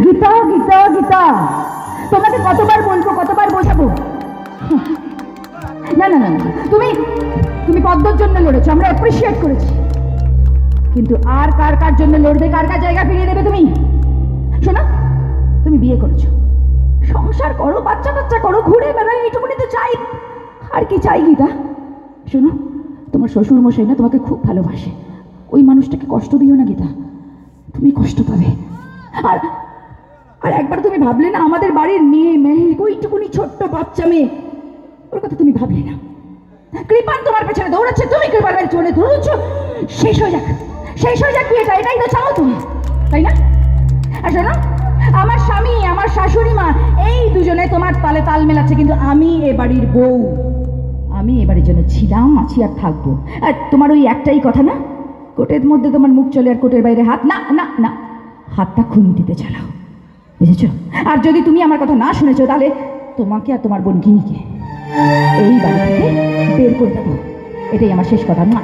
গীতা গীতা গীতা, তোমাকে কতবার বলবো, কতবার বোঝাবো? না না না না, তুমি তুমি পদ্মর জন্য লড়েছো, আমরা অ্যাপ্রিসিয়েট করেছি, কিন্তু আর কার কার জন্য লড়বে, কার কার জায়গা ফিরিয়ে দেবে তুমি? শোনো, তুমি বিয়ে করেছো, সংসার করো, বাচ্চা কাচ্চা করো, ঘুরে বেড়াই, এইটুকুনি তো চাই। আর কি চাই গীতা? শোনো, তোমার শ্বশুর মশাই না তোমাকে খুব ভালোবাসে, ওই মানুষটাকে কষ্ট দিও না গীতা, তুমি কষ্ট পাবে। আর আর একবার তুমি ভাবলে না আমাদের বাড়ির মেয়ে মেহেক, ওইটুকুনি ছোট্ট বাচ্চা মেয়ে, ওর কথা তুমি ভাবলে না? কৃপান তোমার পেছনে দৌড়াচ্ছে, তুমি কৃপার পেছনে দৌড়াচ্ছ, শেষ হয়ে যাক, শেষ হয়ে যাক বিয়েটা, এটাই তো চাও তুমি, তাই না? আর শোনো, আমার স্বামী, আমার শাশুড়ি মা, এই দুজনে তোমার তালে তাল মেলাচ্ছে, কিন্তু আমি এ বাড়ির বউ, আমি এ বাড়ির জন্য ছিলাম, আছি আর থাকবো। আর তোমার ওই একটাই কথা না, কোর্টের মধ্যে তোমার মুখ চলে আর কোর্টের বাইরে হাত, না না না, হাতটা খুন্তিতে চালাও, বুঝেছো? আর যদি তুমি আমার কথা না শুনেছো, তাহলে তোমাকে আর তোমার বোন গিনিকে এই বাড়ি থেকে বের করে দেবো, এটাই আমার শেষ কথা না।